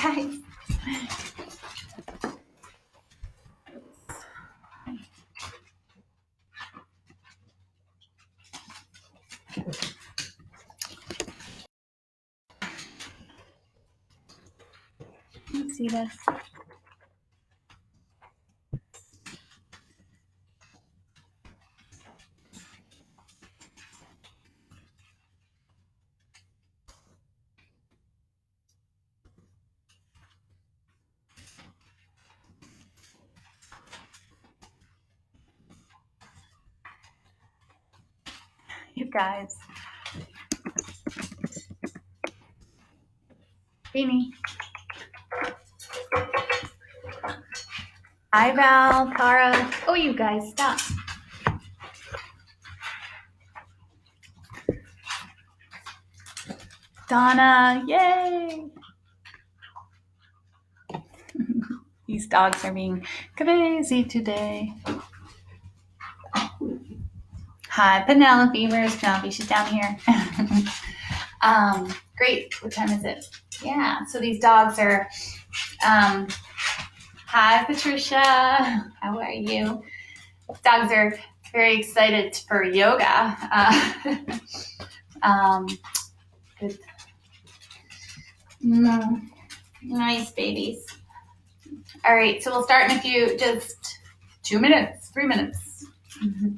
Guys. Let's see this. You guys. Beanie. Hi, Val, Cara. Oh, you guys, stop. Donna, yay. These dogs are being crazy today. Hi, Penelope. Where's Penelope? She's down here. Great. What time is it? Yeah. So these dogs are. Hi, Patricia. How are you? Dogs are very excited for yoga. Good. Nice babies. All right. So we'll start in a few, just 2 minutes, 3 minutes. Mm-hmm.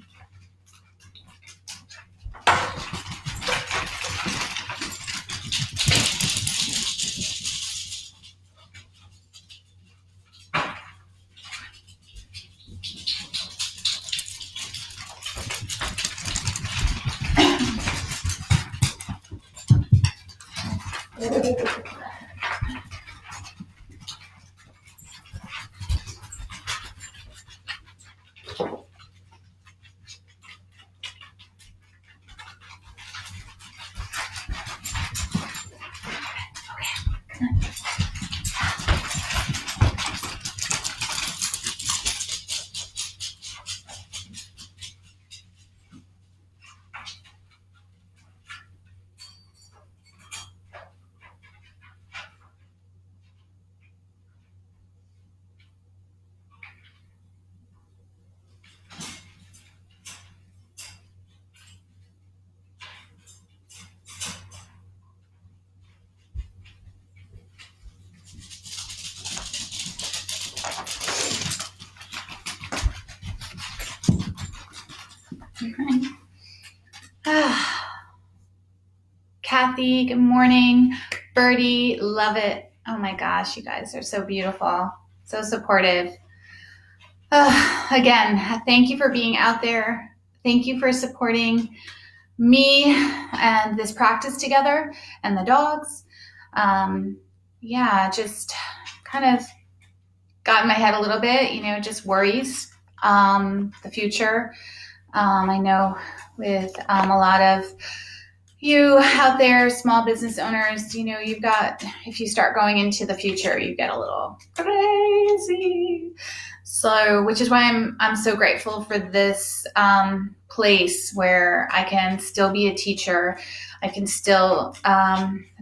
Kathy, good morning. Birdie, love it. Oh my gosh, you guys are so beautiful, so supportive. Again, thank you for being out there. Thank you for supporting me and this practice together and the dogs. Just kind of got in my head a little bit, just worries, the future. I know with a lot of you out there, small business owners, you've got, if you start going into the future, you get a little crazy. So, which is why I'm so grateful for this place where I can still be a teacher. I can still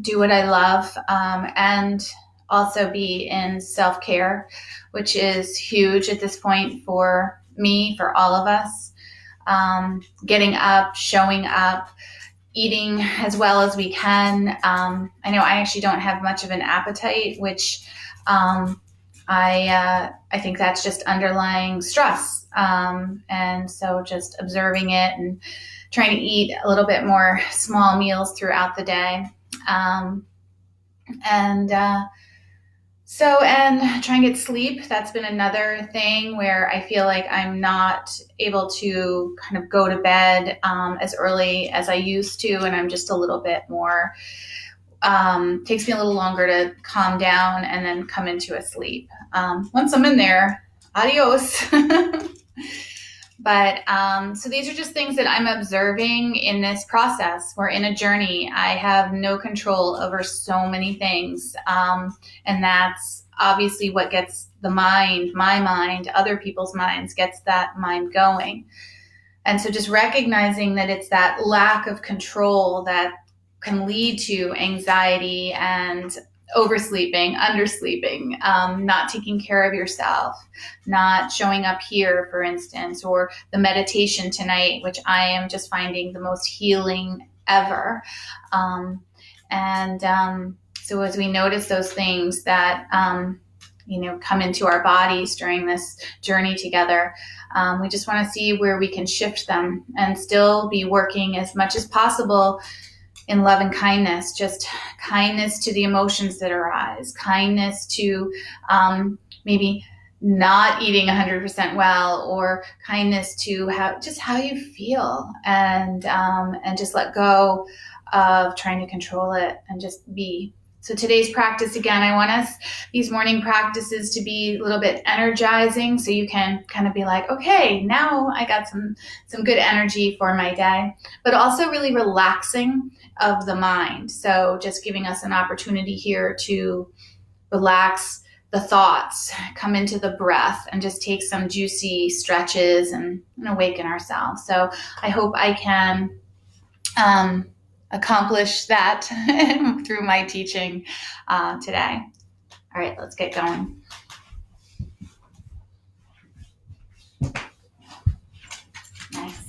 do what I love and also be in self-care, which is huge at this point for me, for all of us. Getting up, showing up, eating as well as we can. I know I actually don't have much of an appetite, which I think that's just underlying stress. And so just observing it and trying to eat a little bit more small meals throughout the day. And try and get sleep. That's been another thing where I feel like I'm not able to kind of go to bed as early as I used to, and I'm just a little bit more, takes me a little longer to calm down and then come into a sleep. Once I'm in there, adios. But so these are just things that I'm observing in this process. We're in a journey. I have no control over so many things. And that's obviously what gets the mind, my mind, other people's minds, gets that mind going. And so just recognizing that it's that lack of control that can lead to anxiety and oversleeping, undersleeping, not taking care of yourself, not showing up here, for instance, or the meditation tonight, which I am just finding the most healing ever. So as we notice those things that, come into our bodies during this journey together, we just want to see where we can shift them and still be working as much as possible in love and kindness, just kindness to the emotions that arise, kindness to maybe not eating 100% well, or kindness to how you feel, and just let go of trying to control it and just be. So today's practice, again, I want these morning practices to be a little bit energizing, so you can kind of be like, okay, now I got some good energy for my day, but also really relaxing of the mind. So just giving us an opportunity here to relax the thoughts, come into the breath, and just take some juicy stretches and awaken ourselves. So I hope I can accomplish that through my teaching today. All right, let's get going. Nice.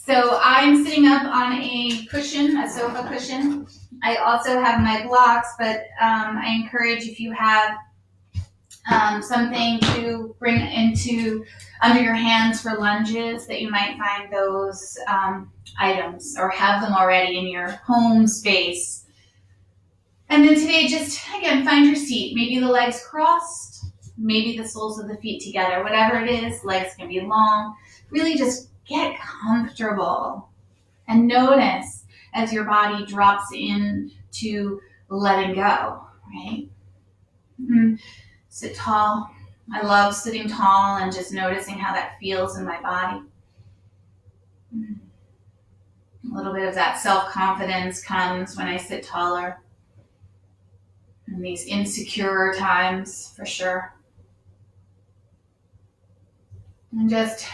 So I'm sitting up on a cushion, a sofa cushion. I also have my blocks, but I encourage, if you have something to bring into under your hands for lunges, that you might find those items or have them already in your home space. And then today, just again, find your seat. Maybe the legs crossed, maybe the soles of the feet together, whatever it is. Legs can be long. Really just get comfortable and notice as your body drops into letting go, right? Mm-hmm. Sit tall. I love sitting tall and just noticing how that feels in my body. A little bit of that self-confidence comes when I sit taller. In these insecure times, for sure. And just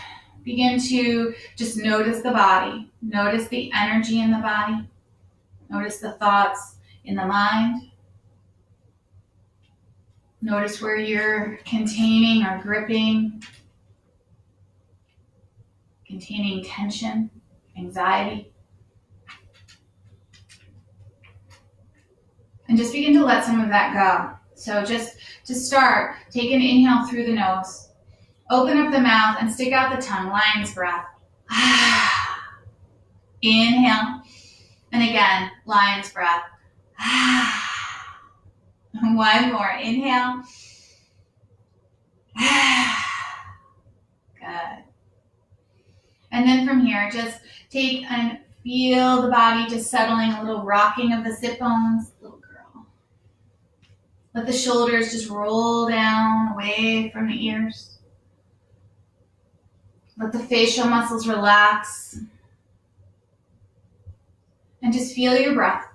begin to just notice the body. Notice the energy in the body. Notice the thoughts in the mind. Notice where you're containing or gripping, containing tension, anxiety. And just begin to let some of that go. So just to start, take an inhale through the nose. Open up the mouth and stick out the tongue, lion's breath. Inhale. And again, lion's breath. One more. Inhale. Good. And then from here, just take and feel the body just settling, a little rocking of the sit bones. Little girl. Let the shoulders just roll down away from the ears. Let the facial muscles relax. And just feel your breath.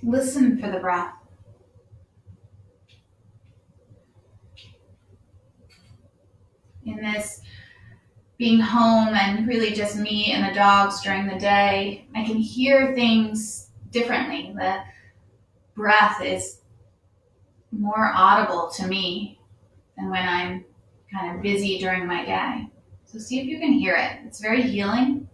Listen for the breath. In this being home and really just me and the dogs during the day, I can hear things differently. The breath is more audible to me than when I'm kind of busy during my day. So see if you can hear it. It's very healing.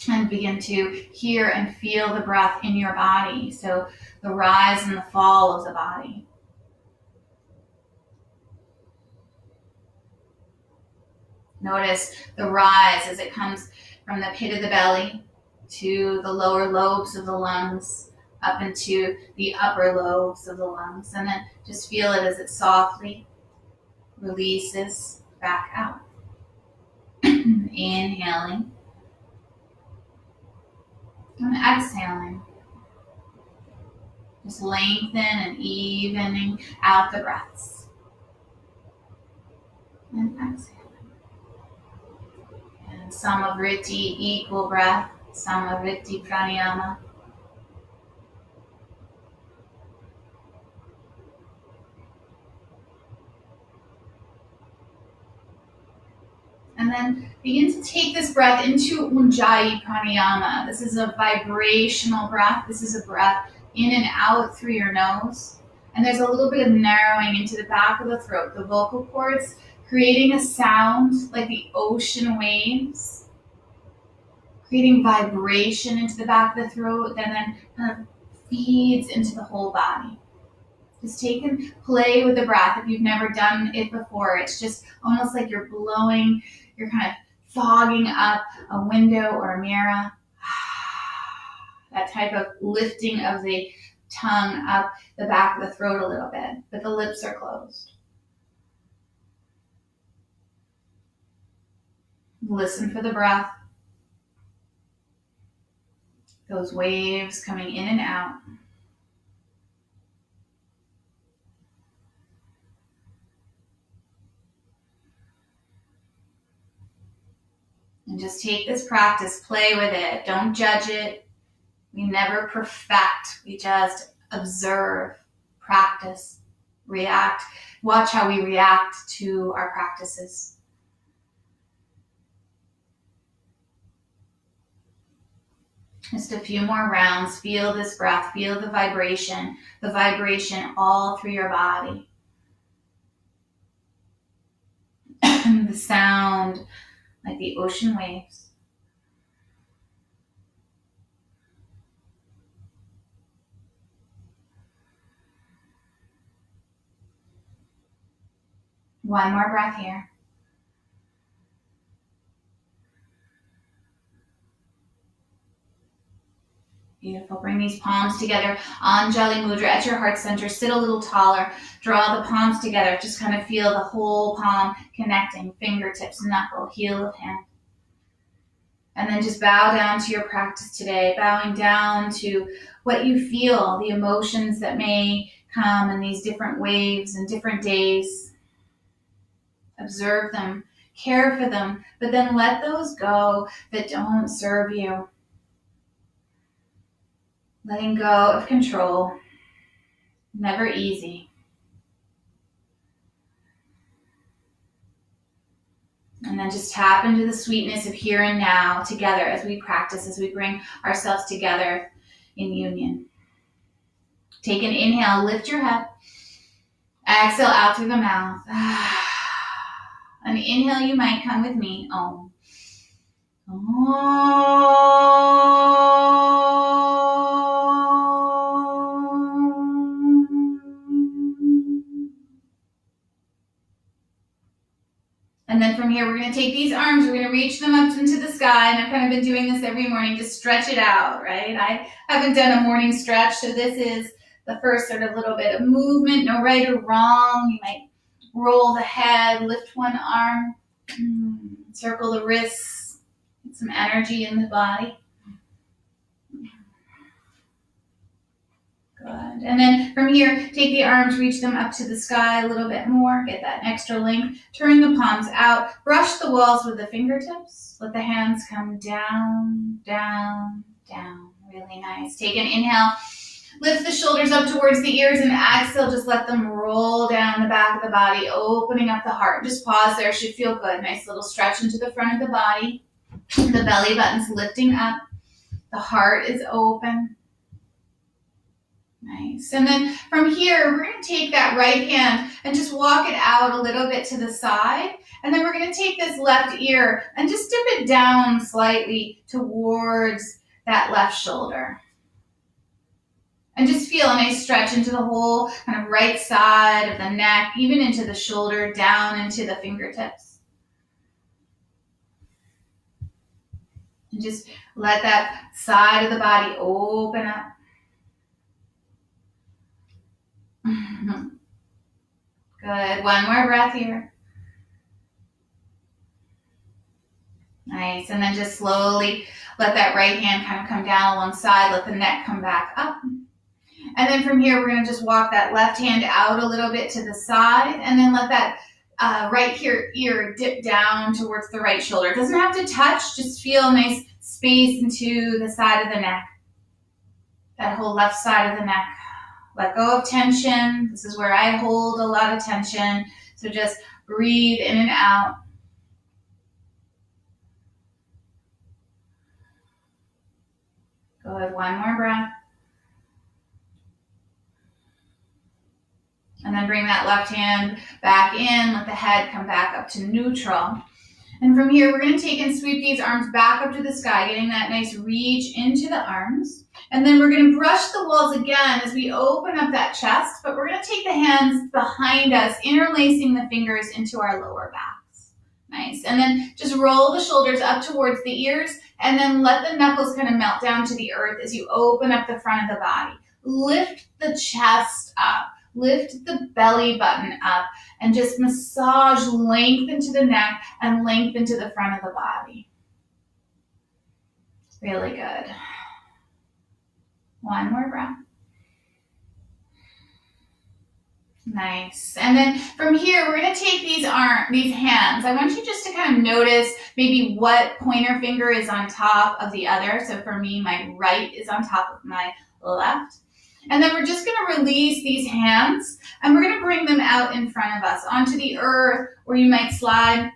And begin to hear and feel the breath in your body. So the rise and the fall of the body. Notice the rise as it comes from the pit of the belly to the lower lobes of the lungs, up into the upper lobes of the lungs. And then just feel it as it softly releases back out. Inhaling. And exhaling. Just lengthen and evening out the breaths. And exhale. And Samavriti, equal breath. Samavriti pranayama. And then begin to take this breath into Ujjayi Pranayama. This is a vibrational breath. This is a breath in and out through your nose. And there's a little bit of narrowing into the back of the throat, the vocal cords, creating a sound like the ocean waves, creating vibration into the back of the throat, and then kind of feeds into the whole body. Just take and play with the breath. If you've never done it before, it's just almost like you're blowing, you're kind of fogging up a window or a mirror. That type of lifting of the tongue up the back of the throat a little bit, but the lips are closed. Listen for the breath. Those waves coming in and out. And just take this practice, play with it. Don't judge it. We never perfect. We just observe, practice, react. Watch how we react to our practices. Just a few more rounds. Feel this breath. Feel the vibration all through your body. The sound like the ocean waves. One more breath here. Beautiful. Bring these palms together. Anjali Mudra at your heart center. Sit a little taller. Draw the palms together. Just kind of feel the whole palm connecting. Fingertips, knuckle, heel of hand. And then just bow down to your practice today. Bowing down to what you feel, the emotions that may come in these different waves and different days. Observe them. Care for them. But then let those go that don't serve you. Letting go of control, never easy. And then just tap into the sweetness of here and now together as we practice, as we bring ourselves together in union. Take an inhale, lift your head. Exhale out through the mouth. An inhale, you might come with me. Om. And then from here, we're going to take these arms, we're going to reach them up into the sky. And I've kind of been doing this every morning to stretch it out, right? I haven't done a morning stretch, so this is the first sort of little bit of movement, no right or wrong. You might roll the head, lift one arm, circle the wrists, get some energy in the body. Good. And then from here, take the arms, reach them up to the sky a little bit more. Get that extra length. Turn the palms out. Brush the walls with the fingertips. Let the hands come down, down, down. Really nice. Take an inhale. Lift the shoulders up towards the ears and exhale. Just let them roll down the back of the body, opening up the heart. Just pause there. Should feel good. Nice little stretch into the front of the body. The belly button's lifting up. The heart is open. Nice. And then from here, we're going to take that right hand and just walk it out a little bit to the side. And then we're going to take this left ear and just dip it down slightly towards that left shoulder. And just feel a nice stretch into the whole kind of right side of the neck, even into the shoulder, down into the fingertips. And just let that side of the body open up. Good. One more breath here. Nice. And then just slowly let that right hand kind of come down alongside. Let the neck come back up. And then from here, we're going to just walk that left hand out a little bit to the side. And then let that right ear dip down towards the right shoulder. It doesn't have to touch. Just feel a nice space into the side of the neck. That whole left side of the neck. Let go of tension. This is where I hold a lot of tension. So just breathe in and out. Good. One more breath. And then bring that left hand back in. Let the head come back up to neutral. And from here, we're going to take and sweep these arms back up to the sky, getting that nice reach into the arms. And then we're going to brush the walls again as we open up that chest, but we're going to take the hands behind us, interlacing the fingers into our lower backs. Nice. And then just roll the shoulders up towards the ears, and then let the knuckles kind of melt down to the earth as you open up the front of the body. Lift the chest up. Lift the belly button up and just massage length into the neck and length into the front of the body. Really good. One more breath. Nice. And then from here, we're going to take these hands. I want you just to kind of notice maybe what pointer finger is on top of the other. So for me, my right is on top of my left. And then we're just going to release these hands, and we're going to bring them out in front of us onto the earth, or you might slide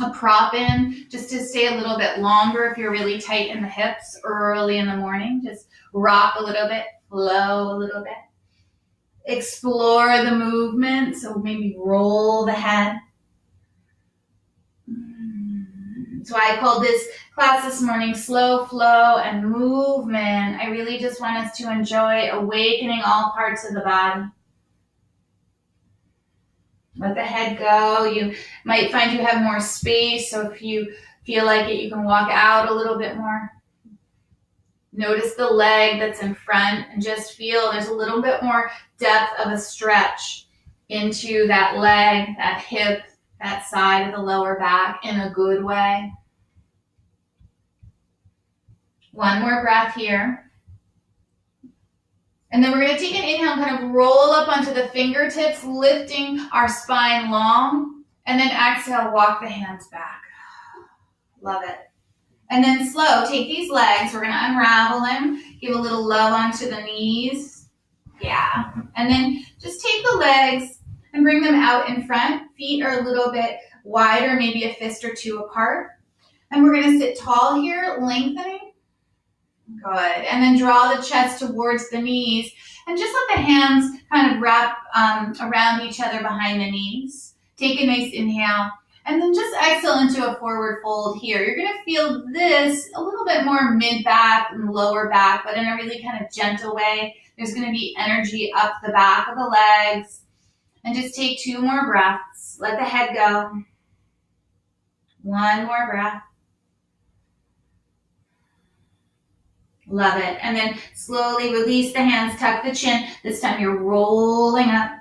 a prop in just to stay a little bit longer if you're really tight in the hips early in the morning. Just rock a little bit, flow a little bit. Explore the movement, so maybe roll the head. That's why I called this class this morning Slow Flow and Movement. I really just want us to enjoy awakening all parts of the body. Let the head go. You might find you have more space, so if you feel like it, you can walk out a little bit more. Notice the leg that's in front and just feel there's a little bit more depth of a stretch into that leg, that hip, that side of the lower back in a good way. One more breath here. And then we're going to take an inhale and kind of roll up onto the fingertips, lifting our spine long. And then exhale, walk the hands back. Love it. And then slow, take these legs. We're going to unravel them. Give a little love onto the knees. Yeah. And then just take the legs and bring them out in front. Feet are a little bit wider, maybe a fist or two apart. And we're going to sit tall here, lengthening. Good. And then draw the chest towards the knees. And just let the hands kind of wrap around each other behind the knees. Take a nice inhale. And then just exhale into a forward fold here. You're going to feel this a little bit more mid-back and lower back, but in a really kind of gentle way. There's going to be energy up the back of the legs. And just take 2 more breaths. Let the head go. 1 more breath. Love it. And then slowly release the hands, tuck the chin. This time you're rolling up.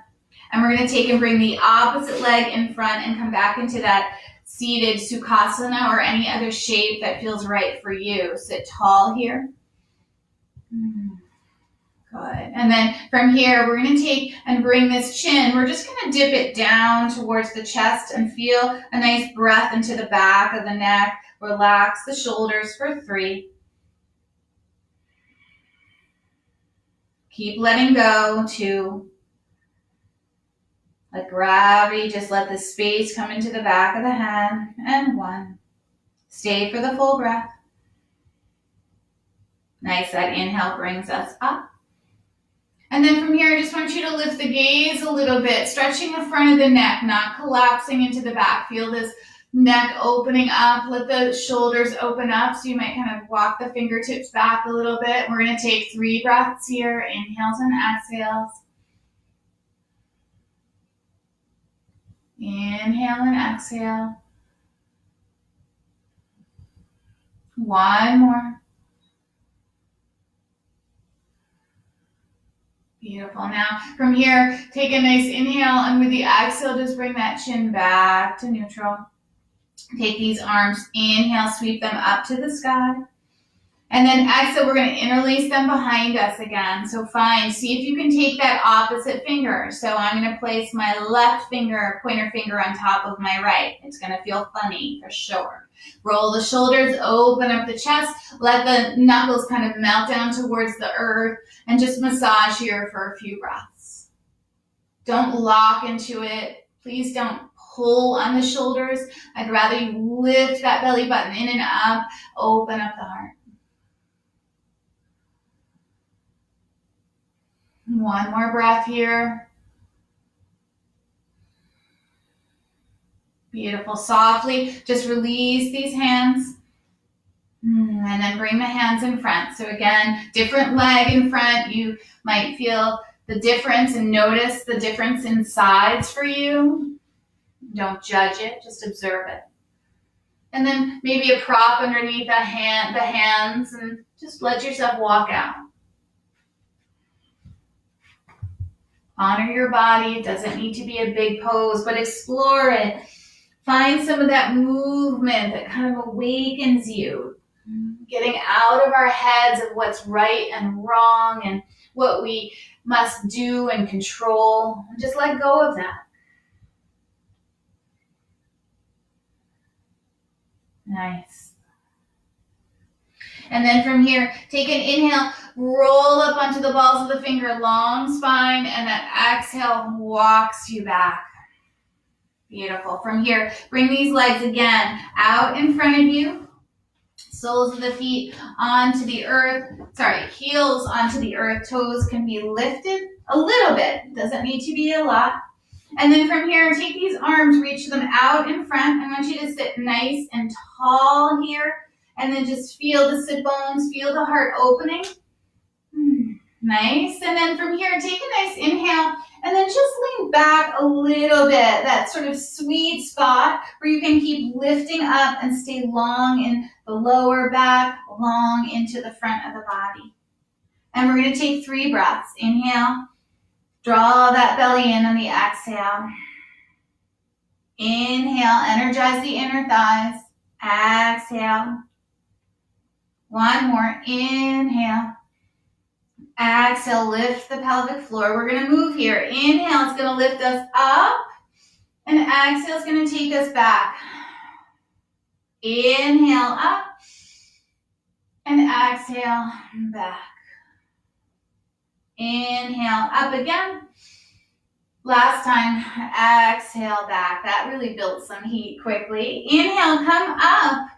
And we're going to take and bring the opposite leg in front and come back into that seated Sukhasana or any other shape that feels right for you. Sit tall here. Good. And then from here, we're going to take and bring this chin. We're just going to dip it down towards the chest and feel a nice breath into the back of the neck. Relax the shoulders for 3. Keep letting go. 2. Let gravity just let the space come into the back of the head. And 1. Stay for the full breath. Nice. That inhale brings us up. And then from here, I just want you to lift the gaze a little bit, stretching the front of the neck, not collapsing into the back. Feel this neck opening up. Let the shoulders open up. So you might kind of walk the fingertips back a little bit. We're going to take 3 breaths here. Inhales and exhales. Inhale and exhale. 1 more. Beautiful. Now, from here, take a nice inhale, and with the exhale, just bring that chin back to neutral. Take these arms, inhale, sweep them up to the sky. And then exhale, we're going to interlace them behind us again. So see if you can take that opposite finger. So I'm going to place my left finger, pointer finger on top of my right. It's going to feel funny for sure. Roll the shoulders, open up the chest, let the knuckles kind of melt down towards the earth, and just massage here for a few breaths. Don't lock into it. Please don't pull on the shoulders. I'd rather you lift that belly button in and up, open up the heart. One more breath here. Beautiful. Softly, just release these hands. And then bring the hands in front. So again, different leg in front. You might feel the difference and notice the difference in sides for you. Don't judge it, just observe it. And then maybe a prop underneath the hands, and just let yourself walk out. Honor your body. It doesn't need to be a big pose, but explore it. Find some of that movement that kind of awakens you. Getting out of our heads of what's right and wrong and what we must do and control. Just let go of that. Nice. And then from here, take an inhale, roll up onto the balls of the finger, long spine, and that exhale walks you back. Beautiful. From here, bring these legs again out in front of you. Soles of the feet onto the earth. Heels onto the earth. Toes can be lifted a little bit. Doesn't need to be a lot. And then from here, take these arms, reach them out in front. I want you to sit nice and tall here. And then just feel the sit bones, feel the heart opening. Nice. And then from here, take a nice inhale. And then just lean back a little bit, that sort of sweet spot where you can keep lifting up and stay long in the lower back, long into the front of the body. And we're going to take 3 breaths. Inhale, draw that belly in on the exhale. Inhale, energize the inner thighs. Exhale. One more, inhale. Exhale, lift the pelvic floor. We're going to move here. Inhale, it's going to lift us up. And exhale is going to take us back. Inhale, up. And exhale, back. Inhale, up again. Last time, exhale, back. That really built some heat quickly. Inhale, come up.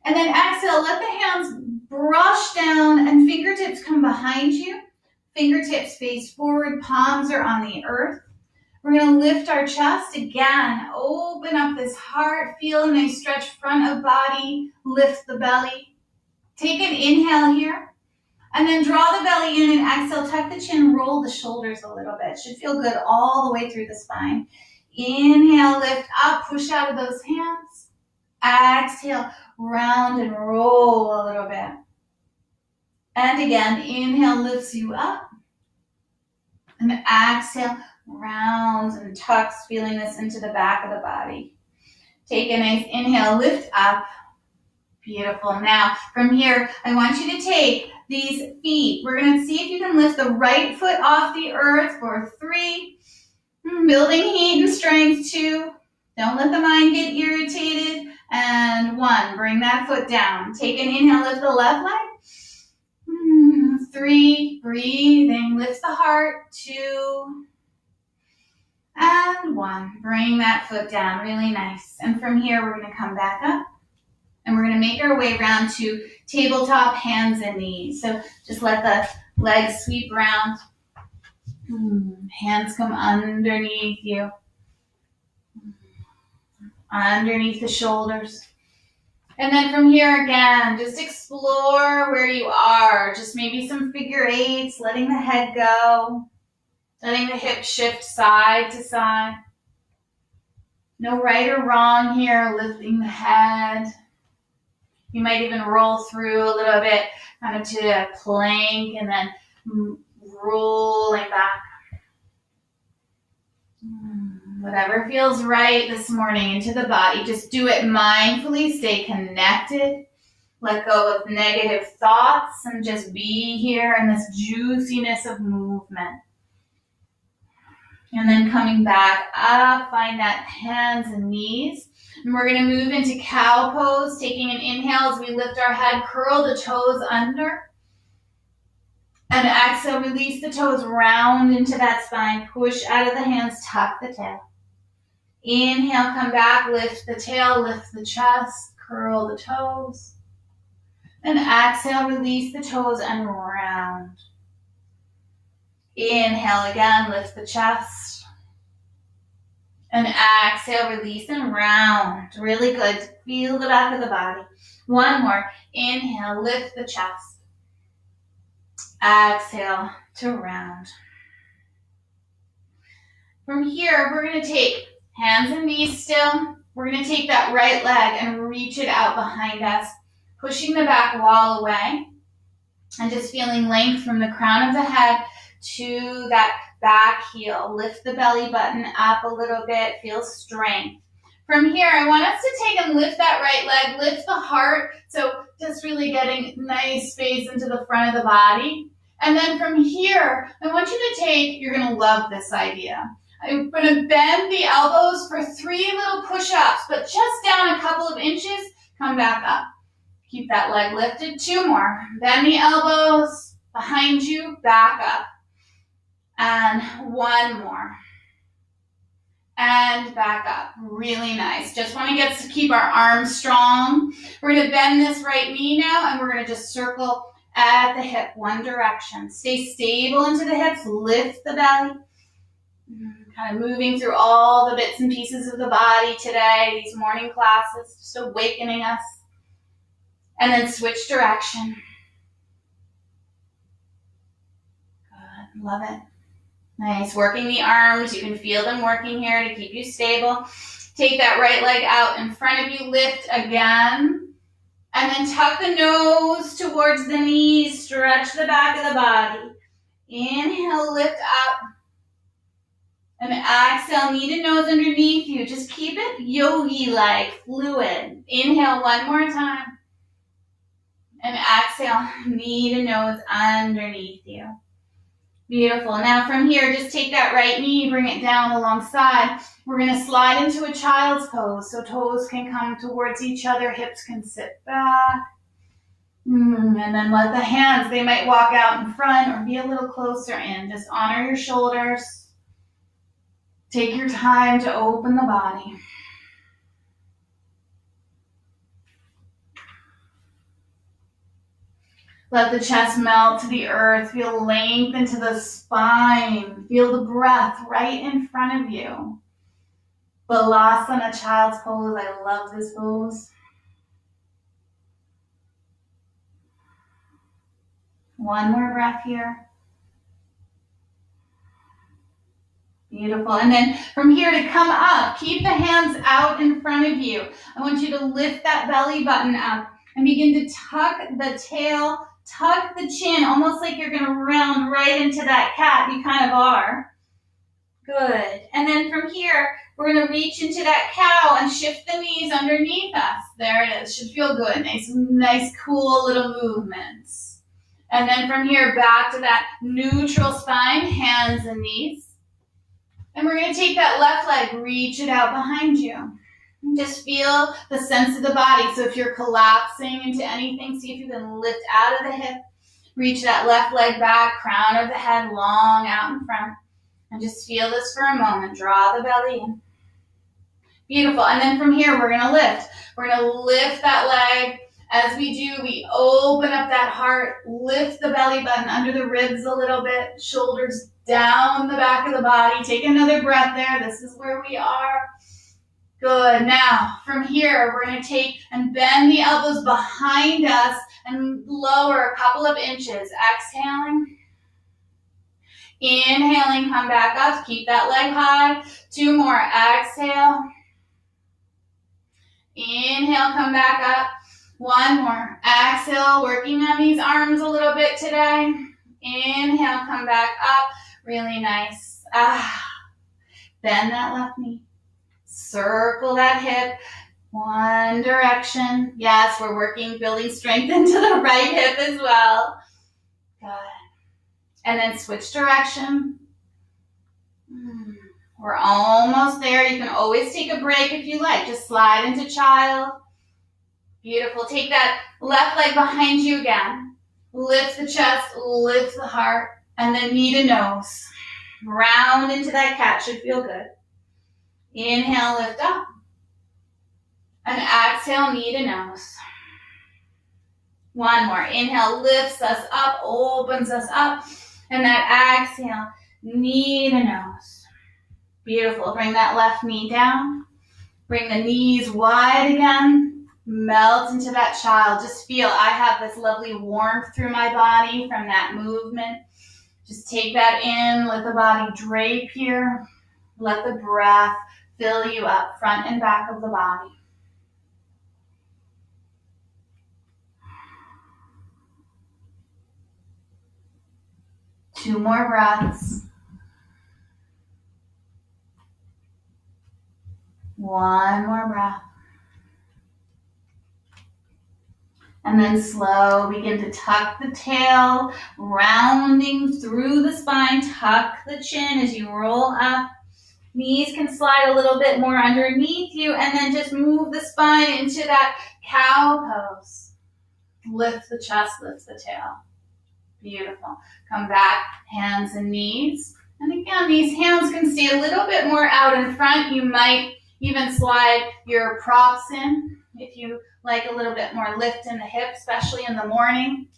And then exhale, let the hands brush down and fingertips come behind you. Fingertips face forward, palms are on the earth. We're going to lift our chest again. Open up this heart. Feel a nice stretch front of body. Lift the belly. Take an inhale here. And then draw the belly in and exhale. Tuck the chin, roll the shoulders a little bit. Should feel good all the way through the spine. Inhale, lift up, push out of those hands. Exhale, round and roll a little bit. And again, inhale lifts you up. And exhale, rounds and tucks, feeling this into the back of the body. Take a nice inhale, lift up. Beautiful. Now, from here, I want you to take these feet. We're going to see if you can lift the right foot off the earth for 3. Building heat and strength. 2. Don't let the mind get irritated. And 1. Bring that foot down. Take an inhale, lift the left leg. 3. Breathing. Lift the heart. 2. And 1. Bring that foot down. Really nice. And from here, we're going to come back up. And we're going to make our way around to tabletop, hands and knees. So just let the legs sweep around. Hands come underneath you. Underneath the shoulders. And then from here again, just explore where you are. Just maybe some figure 8s, letting the head go. Letting the hips shift side to side. No right or wrong here, lifting the head. You might even roll through a little bit, kind of to a plank, and then rolling back. Whatever feels right this morning into the body, just do it mindfully, stay connected. Let go of negative thoughts and just be here in this juiciness of movement. And then coming back up, find that hands and knees. And we're going to move into cow pose, taking an inhale as we lift our head, curl the toes under. And exhale, release the toes, round into that spine, push out of the hands, tuck the tail. Inhale, come back, lift the tail, lift the chest, curl the toes. And exhale, release the toes and round. Inhale again, lift the chest. And exhale, release and round. Really good. Feel the back of the body. One more. Inhale, lift the chest. Exhale to round. From here, we're going to take hands and knees still. We're going to take that right leg and reach it out behind us, pushing the back wall away and just feeling length from the crown of the head to that back heel. Lift the belly button up a little bit. Feel strength. From here, I want us to take and lift that right leg, lift the heart. So just really getting nice space into the front of the body. And then from here, I want you to take, you're going to love this idea. I'm going to bend the elbows for 3 little push-ups, but just down a couple of inches, come back up. Keep that leg lifted. 2 more. Bend the elbows behind you, back up. And 1 more. And back up. Really nice. Just want to keep our arms strong. We're going to bend this right knee now, and we're going to just circle at the hip, one direction. Stay stable into the hips. Lift the belly. Kind of moving through all the bits and pieces of the body today, these morning classes, just awakening us. And then switch direction. Good, love it. Nice, working the arms. You can feel them working here to keep you stable. Take that right leg out in front of you, lift again. And then tuck the nose towards the knees, stretch the back of the body. Inhale, lift up. And exhale, knee to nose underneath you. Just keep it yogi-like, fluid. Inhale 1 more time. And exhale, knee to nose underneath you. Beautiful. Now from here, just take that right knee, bring it down alongside. We're going to slide into a child's pose. So toes can come towards each other, hips can sit back. And then let the hands, they might walk out in front or be a little closer in. Just honor your shoulders. Take your time to open the body. Let the chest melt to the earth. Feel length into the spine. Feel the breath right in front of you. Balasana, child's pose. I love this pose. One more breath here. Beautiful. And then from here to come up, keep the hands out in front of you. I want you to lift that belly button up and begin to tuck the tail, tuck the chin, almost like you're going to round right into that cat. You kind of are. Good. And then from here, we're going to reach into that cow and shift the knees underneath us. There it is. Should feel good. Nice, cool little movements. And then from here, back to that neutral spine, hands and knees. And we're going to take that left leg, reach it out behind you. And just feel the sense of the body. So if you're collapsing into anything, see if you can lift out of the hip. Reach that left leg back, crown of the head long out in front. And just feel this for a moment. Draw the belly in. Beautiful. And then from here, we're going to lift. We're going to lift that leg. As we do, we open up that heart, lift the belly button under the ribs a little bit, shoulders down the back of the body. Take another breath there. This is where we are. Good. Now, from here, we're going to take and bend the elbows behind us and lower a couple of inches. Exhaling. Inhaling, come back up. Keep that leg high. 2 more. Exhale. Inhale, come back up. 1 more. Exhale, working on these arms a little bit today. Inhale, come back up. Really nice. Bend that left knee. Circle that hip. 1 direction. Yes, we're working, building strength into the right hip as well. Good. And then switch direction. We're almost there. You can always take a break if you like. Just slide into child. Beautiful. Take that left leg behind you again. Lift the chest, lift the heart, and then knee to nose. Round into that cat. Should feel good. Inhale, lift up. And exhale, knee to nose. 1 more. Inhale, lifts us up, opens us up. And that exhale, knee to nose. Beautiful. Bring that left knee down. Bring the knees wide again. Melt into that child. Just feel I have this lovely warmth through my body from that movement. Just take that in. Let the body drape here. Let the breath fill you up, front and back of the body. Two more breaths. One more breath. And then slow, begin to tuck the tail, rounding through the spine. Tuck the chin as you roll up. Knees can slide a little bit more underneath you, and then just move the spine into that cow pose. Lift the chest, lift the tail. Beautiful. Come back, hands and knees. And again, these hands can stay a little bit more out in front. You might even slide your props in if you like a little bit more lift in the hip, especially in the morning.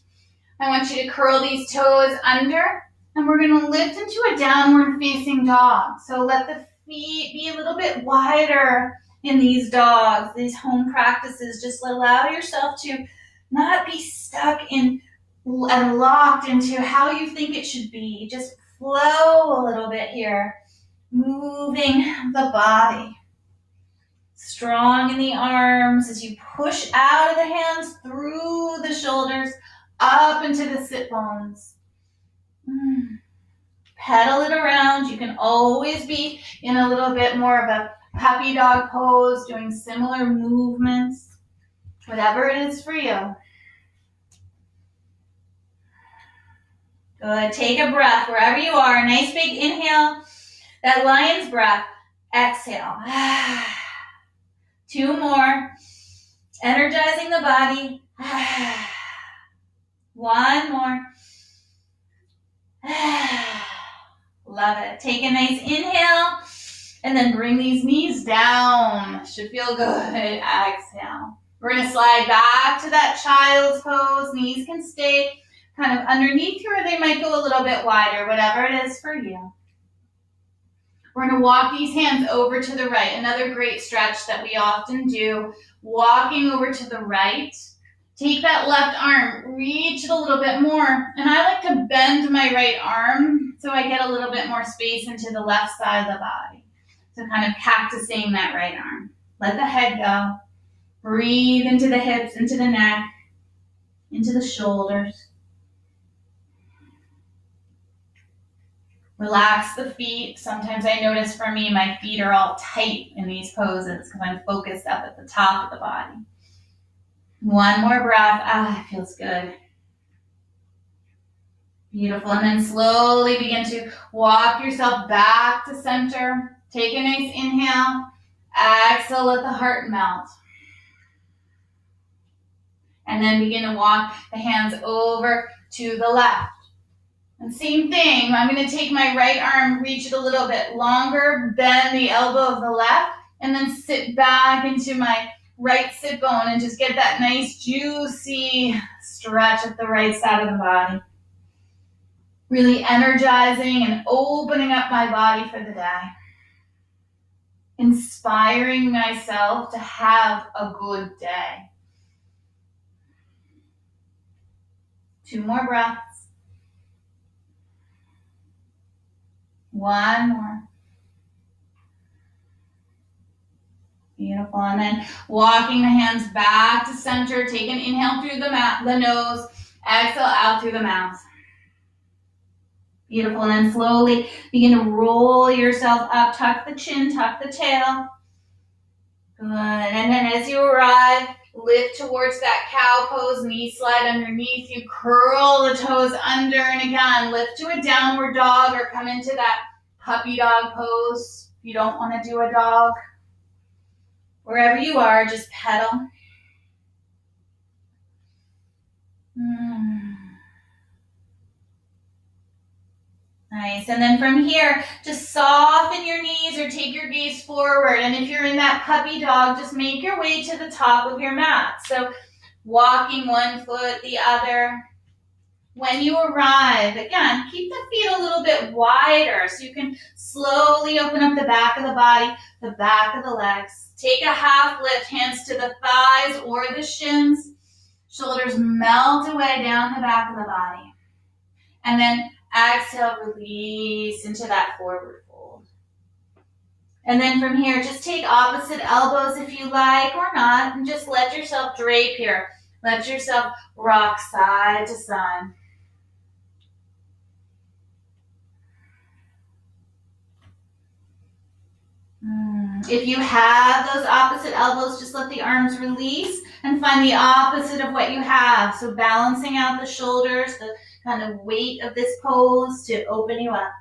I want you to curl these toes under, and we're going to lift into a downward facing dog. So let the feet be a little bit wider in these dogs, these home practices. Just allow yourself to not be stuck in and locked into how you think it should be. Just flow a little bit here, moving the body. Strong in the arms as you push out of the hands, through the shoulders, up into the sit bones. Pedal it around. You can always be in a little bit more of a puppy dog pose, doing similar movements, whatever it is for you. Good. Take a breath wherever you are. Nice big inhale. That lion's breath. Exhale. 2 more. Energizing the body. 1 more. Love it. Take a nice inhale and then bring these knees down. Should feel good. Exhale. We're going to slide back to that child's pose. Knees can stay kind of underneath you, or they might go a little bit wider, whatever it is for you. We're going to walk these hands over to the right. Another great stretch that we often do, walking over to the right. Take that left arm, reach it a little bit more. And I like to bend my right arm so I get a little bit more space into the left side of the body. So kind of cactusing that right arm. Let the head go. Breathe into the hips, into the neck, into the shoulders. Relax the feet. Sometimes I notice for me, my feet are all tight in these poses because I'm focused up at the top of the body. 1 more breath. It feels good. Beautiful. And then slowly begin to walk yourself back to center. Take a nice inhale. Exhale, let the heart melt. And then begin to walk the hands over to the left. And same thing, I'm going to take my right arm, reach it a little bit longer, bend the elbow of the left, and then sit back into my right sit bone and just get that nice juicy stretch at the right side of the body. Really energizing and opening up my body for the day. Inspiring myself to have a good day. 2 more breaths. 1 more. Beautiful. And then walking the hands back to center. Take an inhale through the nose. Exhale out through the mouth. Beautiful. And then slowly begin to roll yourself up. Tuck the chin, tuck the tail. Good. And then as you arrive, lift towards that cow pose. Knees slide underneath you. Curl the toes under. And again, lift to a downward dog or come into that puppy dog pose. If you don't want to do a dog. Wherever you are, just pedal. Nice. And then from here, just soften your knees or take your gaze forward. And if you're in that puppy dog, just make your way to the top of your mat. So walking 1 foot, the other. When you arrive, again, keep the feet a little bit wider so you can slowly open up the back of the body, the back of the legs. Take a half lift, hands to the thighs or the shins. Shoulders melt away down the back of the body. And then exhale, release into that forward fold. And then from here, just take opposite elbows if you like or not, and just let yourself drape here. Let yourself rock side to side. If you have those opposite elbows, just let the arms release and find the opposite of what you have. So balancing out the shoulders, the kind of weight of this pose to open you up.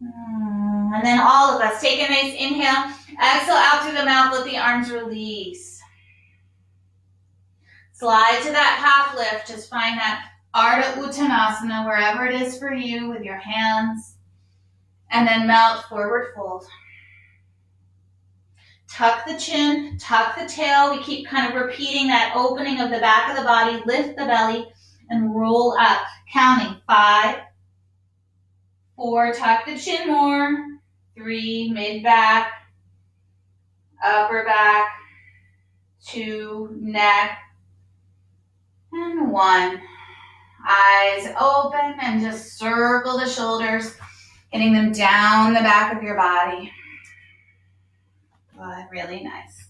And then all of us, take a nice inhale, exhale out through the mouth, let the arms release. Slide to that half lift, just find that Ardha Uttanasana, wherever it is for you with your hands. And then melt, forward fold. Tuck the chin, tuck the tail. We keep kind of repeating that opening of the back of the body. Lift the belly and roll up. Counting 5, 4, tuck the chin more. 3, mid back, upper back, 2, neck, and 1. Eyes open and just circle the shoulders, getting them down the back of your body. Good, really nice.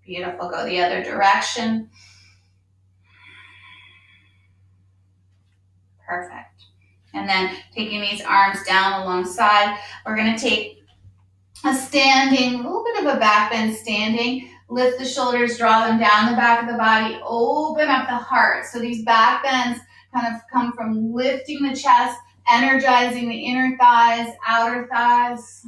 Beautiful, go the other direction. Perfect. And then taking these arms down alongside, we're gonna take a standing, a little bit of a back bend standing. Lift the shoulders, draw them down the back of the body, open up the heart. So these back bends kind of come from lifting the chest, energizing the inner thighs, outer thighs.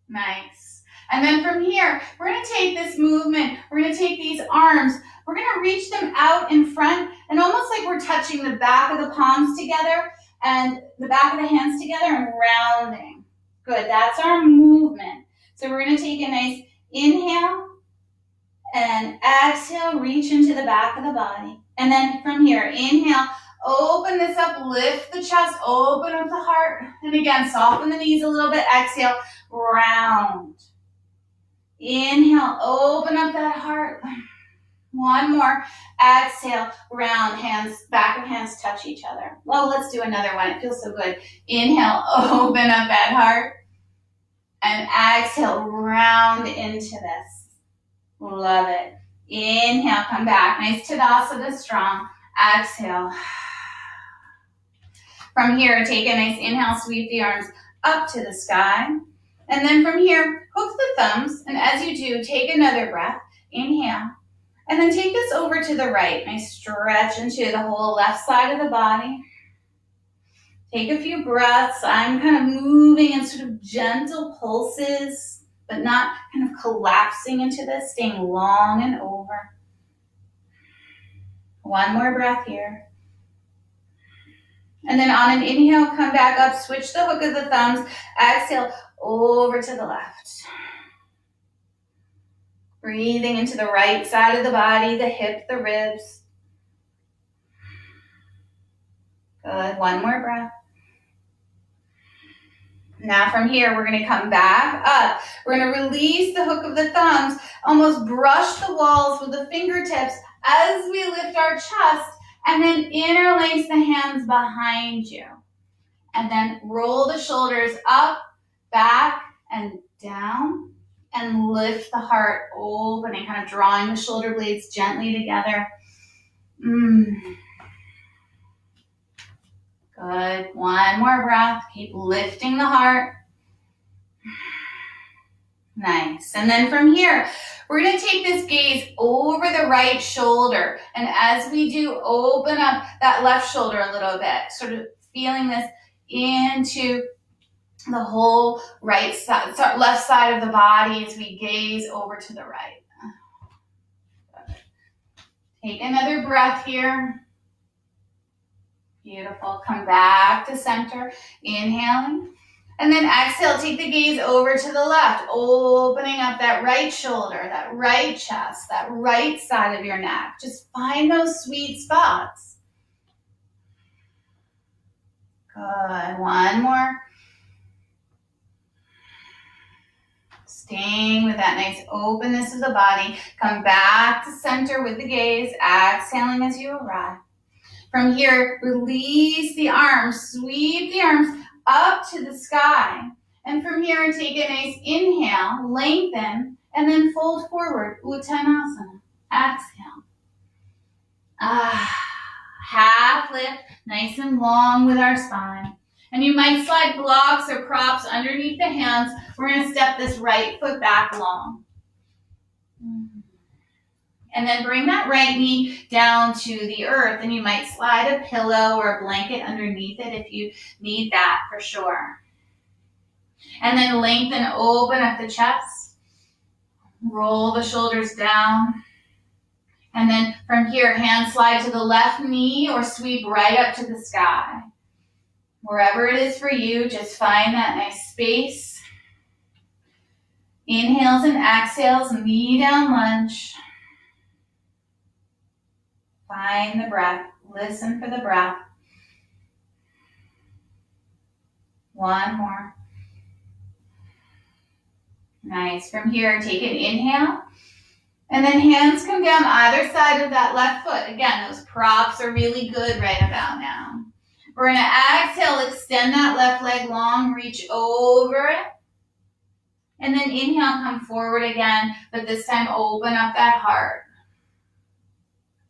Nice. And then from here, we're going to take this movement, we're going to take these arms, we're going to reach them out in front and almost like we're touching the back of the palms together and the back of the hands together and rounding. Good, that's our movement. So we're going to take a nice inhale and exhale, reach into the back of the body. And then from here, inhale, open this up, lift the chest, open up the heart. And again, soften the knees a little bit, exhale, round. Inhale, open up that heart. One more, exhale, round, hands, back of hands touch each other. Well, let's do another one, it feels so good. Inhale, open up that heart. And exhale, round into this. Love it. Inhale, come back. Nice Tadasana, strong. Exhale. From here, take a nice inhale, sweep the arms up to the sky. And then from here, hook the thumbs. And as you do, take another breath. Inhale. And then take this over to the right. Nice stretch into the whole left side of the body. Take a few breaths. I'm kind of moving in sort of gentle pulses, but not kind of collapsing into this, staying long and over. One more breath here. And then on an inhale, come back up, switch the hook of the thumbs, exhale over to the left. Breathing into the right side of the body, the hip, the ribs. Good, one more breath. Now from here, we're gonna come back up. We're gonna release the hook of the thumbs, almost brush the walls with the fingertips as we lift our chest, and then interlace the hands behind you. And then roll the shoulders up, back, and down, and lift the heart opening, kind of drawing the shoulder blades gently together. Good, one more breath, keep lifting the heart. Nice, and then from here, we're gonna take this gaze over the right shoulder. And as we do, open up that left shoulder a little bit, sort of feeling this into the whole right side, left side of the body as we gaze over to the right. Take another breath here. Beautiful. Come back to center. Inhaling. And then exhale, take the gaze over to the left, opening up that right shoulder, that right chest, that right side of your neck. Just find those sweet spots. Good. One more. Staying with that nice openness of the body. Come back to center with the gaze, exhaling as you arrive. From here, release the arms, sweep the arms up to the sky. And from here, take a nice inhale, lengthen, and then fold forward, Uttanasana. Exhale. Half lift, nice and long with our spine. And you might slide blocks or props underneath the hands. We're going to step this right foot back long. And then bring that right knee down to the earth. And you might slide a pillow or a blanket underneath it if you need that for sure. And then lengthen, open up the chest. Roll the shoulders down. And then from here, hands slide to the left knee or sweep right up to the sky. Wherever it is for you, just find that nice space. Inhales and exhales, knee down lunge. Find the breath. Listen for the breath. One more. Nice. From here, take an inhale. And then hands come down either side of that left foot. Again, those props are really good right about now. We're going to exhale, extend that left leg long, reach over it. And then inhale, come forward again, but this time open up that heart.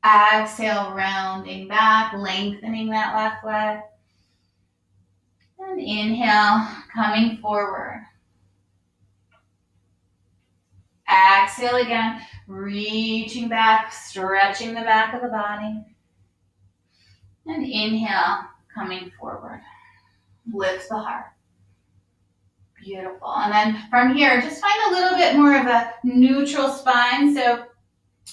Exhale, rounding back, lengthening that left leg. And inhale, coming forward. Exhale again, reaching back, stretching the back of the body. And inhale, coming forward. Lift the heart. Beautiful. And then from here, just find a little bit more of a neutral spine. So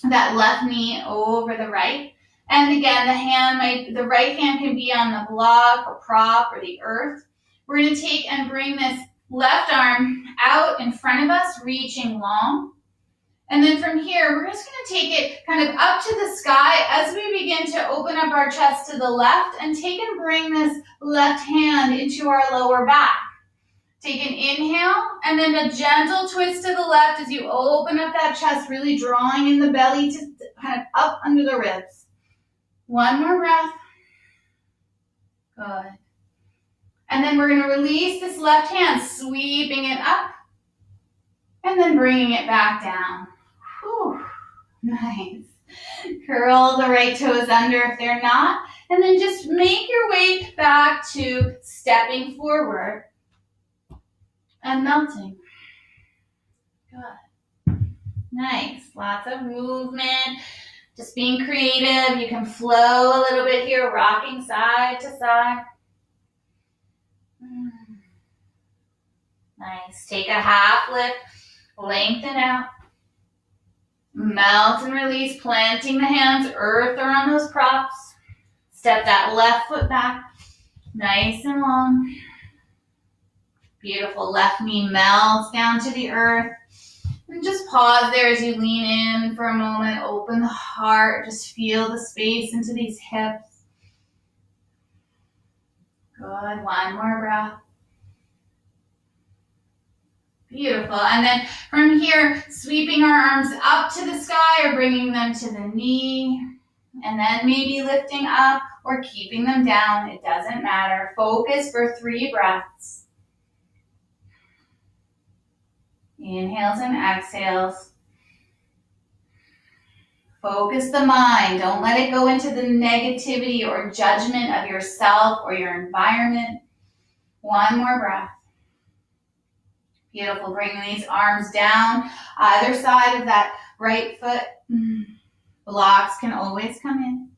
that left knee over the right. And again, the right hand can be on the block or prop or the earth. We're going to take and bring this left arm out in front of us, reaching long. And then from here, we're just going to take it kind of up to the sky as we begin to open up our chest to the left and take and bring this left hand into our lower back. Take an inhale and then a gentle twist to the left as you open up that chest, really drawing in the belly to kind of up under the ribs. One more breath. Good. And then we're going to release this left hand, sweeping it up and then bringing it back down. Whew. Nice. Curl the right toes under if they're not, and then just make your way back to stepping forward and melting. Good. Nice. Lots of movement. Just being creative. You can flow a little bit here, rocking side to side. Nice. Take a half lift. Lengthen out. Melt and release, planting the hands, earth or on those props. Step that left foot back. Nice and long. Beautiful. Left knee melts down to the earth. And just pause there as you lean in for a moment. Open the heart. Just feel the space into these hips. Good. One more breath. Beautiful. And then from here, sweeping our arms up to the sky or bringing them to the knee. And then maybe lifting up or keeping them down. It doesn't matter. Focus for 3 breaths. Inhales and exhales. Focus the mind. Don't let it go into the negativity or judgment of yourself or your environment. One more breath. Beautiful. Bringing these arms down either side of that right foot. Blocks can always come in.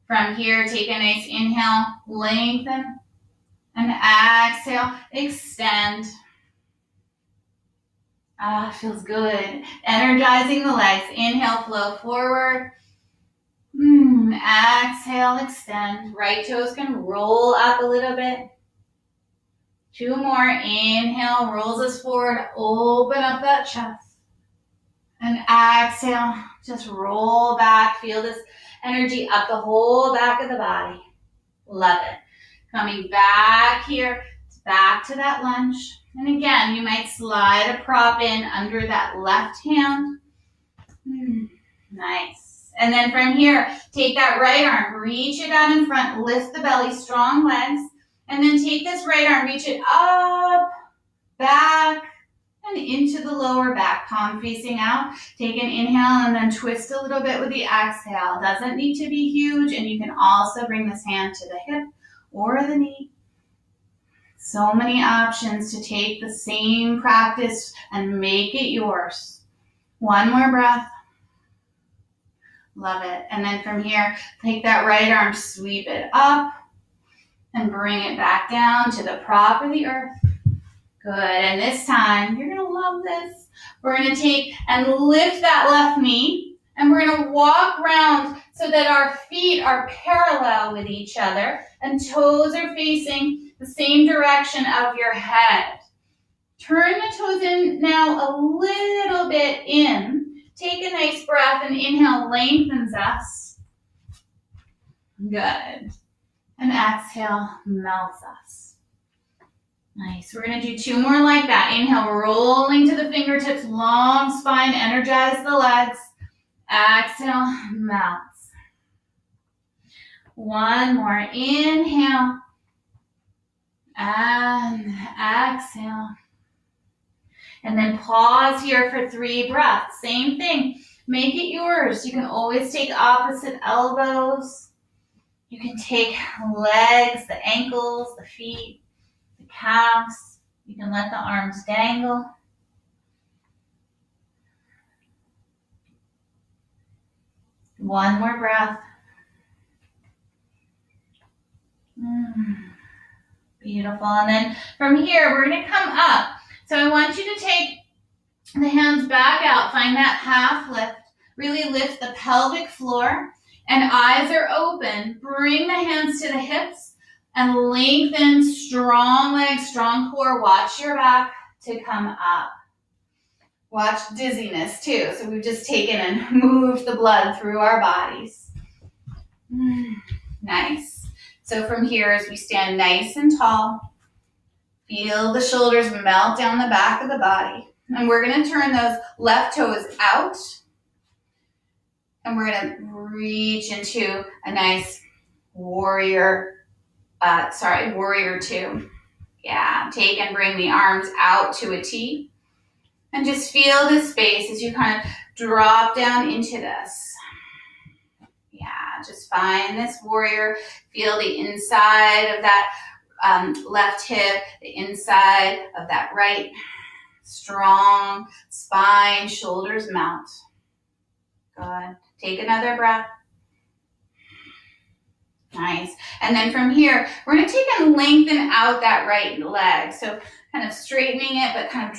From here, take a nice inhale, lengthen, and exhale, extend. Feels good. Energizing the legs. Inhale, flow forward. Exhale, extend. Right toes can roll up a little bit. 2 more. Inhale, rolls us forward. Open up that chest. And exhale, just roll back. Feel this energy up the whole back of the body. Love it. Coming back here, back to that lunge. And again, you might slide a prop in under that left hand. Nice. And then from here, take that right arm, reach it out in front, lift the belly, strong legs. And then take this right arm, reach it up, back, and into the lower back, palm facing out. Take an inhale and then twist a little bit with the exhale. Doesn't need to be huge, and you can also bring this hand to the hip or the knee. So many options to take the same practice and make it yours. 1 more breath. Love it. And then from here, take that right arm, sweep it up, and bring it back down to the prop of the earth. Good, and this time, you're gonna love this. We're gonna take and lift that left knee, and we're gonna walk around so that our feet are parallel with each other, and toes are facing the same direction of your head. Turn the toes in now a little bit in. Take a nice breath, and inhale lengthens us. Good. And exhale melts us. Nice. We're going to do 2 more like that. Inhale, rolling to the fingertips, long spine, energize the legs. Exhale, melts. 1 more. Inhale. And exhale. And then pause here for 3 breaths. Same thing. Make it yours. You can always take opposite elbows. You can take legs, the ankles, the feet, the calves. You can let the arms dangle. One more breath. Beautiful. And then from here, we're going to come up. So I want you to take the hands back out. Find that half lift. Really lift the pelvic floor. And eyes are open. Bring the hands to the hips and lengthen, strong legs, strong core. Watch your back to come up. Watch dizziness too. So we've just taken and moved the blood through our bodies. Nice. So from here, as we stand nice and tall, feel the shoulders melt down the back of the body. And we're going to turn those left toes out. And we're going to reach into a nice warrior 2. Yeah, take and bring the arms out to a T. And just feel this space as you kind of drop down into this. Yeah, just find this warrior. Feel the inside of that left hip, the inside of that right. Strong spine, shoulders mount. Good. Take another breath. Nice. And then from here, we're going to take and lengthen out that right leg. So kind of straightening it, but kind of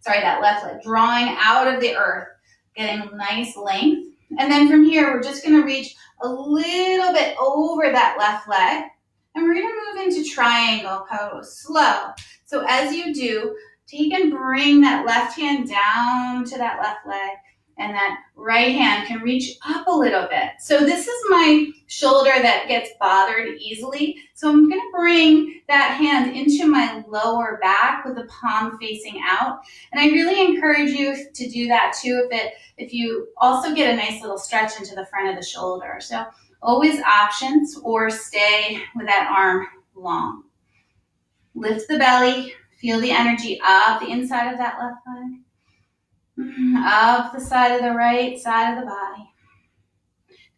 that left leg, drawing out of the earth, getting nice length. And then from here, we're just going to reach a little bit over that left leg. And we're going to move into triangle pose, slow. So as you do, take and bring that left hand down to that left leg. And that right hand can reach up a little bit. So this is my shoulder that gets bothered easily. So I'm going to bring that hand into my lower back with the palm facing out. And I really encourage you to do that too if you also get a nice little stretch into the front of the shoulder. So always options, or stay with that arm long. Lift the belly. Feel the energy up the inside of that left leg. Up the side of the right side of the body.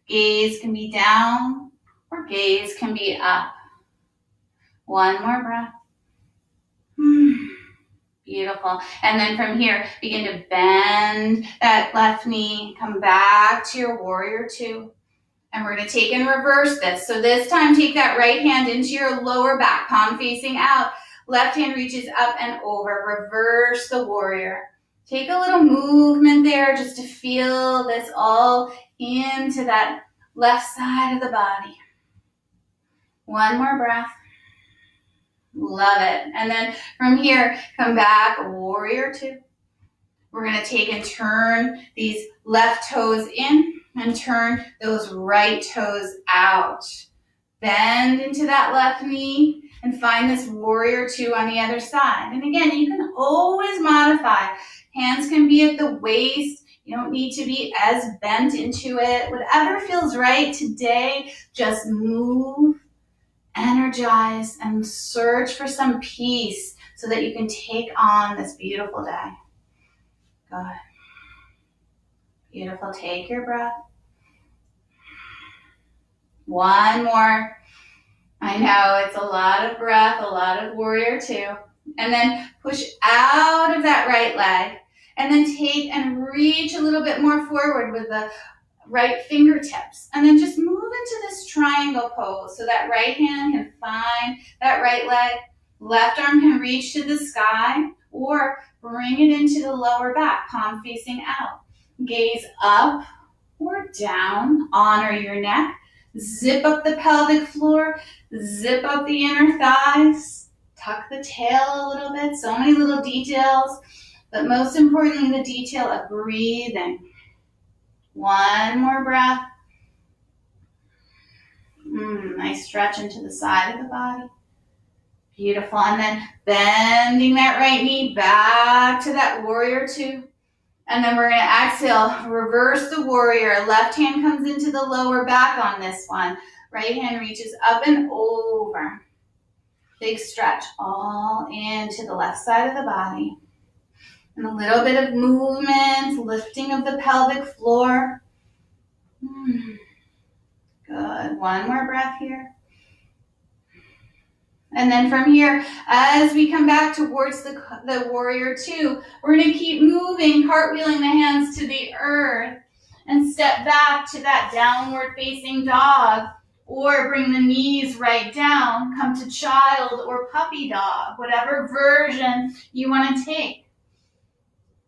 Gaze can be down or gaze can be up. 1 more breath. Beautiful. And then from here, begin to bend that left knee. Come back to your warrior 2. And we're going to take and reverse this. So this time, take that right hand into your lower back, palm facing out. Left hand reaches up and over. Reverse the warrior. Take a little movement there just to feel this all into that left side of the body. 1 more breath. Love it. And then from here, come back, warrior two. We're going to take and turn these left toes in and turn those right toes out. Bend into that left knee and find this warrior two on the other side. And again, you can always modify. Hands can be at the waist. You don't need to be as bent into it. Whatever feels right today, just move, energize, and search for some peace so that you can take on this beautiful day. Good. Beautiful. Take your breath. One more. I know it's a lot of breath, a lot of warrior two. And then push out of that right leg. And then take and reach a little bit more forward with the right fingertips. And then just move into this triangle pose so that right hand can find that right leg. Left arm can reach to the sky or bring it into the lower back, palm facing out. Gaze up or down, honor your neck. Zip up the pelvic floor, zip up the inner thighs, tuck the tail a little bit. So many little details, but most importantly, the detail of breathing. One more breath. Nice stretch into the side of the body. Beautiful. And then bending that right knee back to that warrior two. And then we're going to exhale, reverse the warrior. Left hand comes into the lower back on this one. Right hand reaches up and over. Big stretch all into the left side of the body. And a little bit of movement, lifting of the pelvic floor. Good. One more breath here. And then from here, as we come back towards the warrior two, we're going to keep moving, cartwheeling the hands to the earth and step back to that downward facing dog, or bring the knees right down, come to child or puppy dog, whatever version you want to take.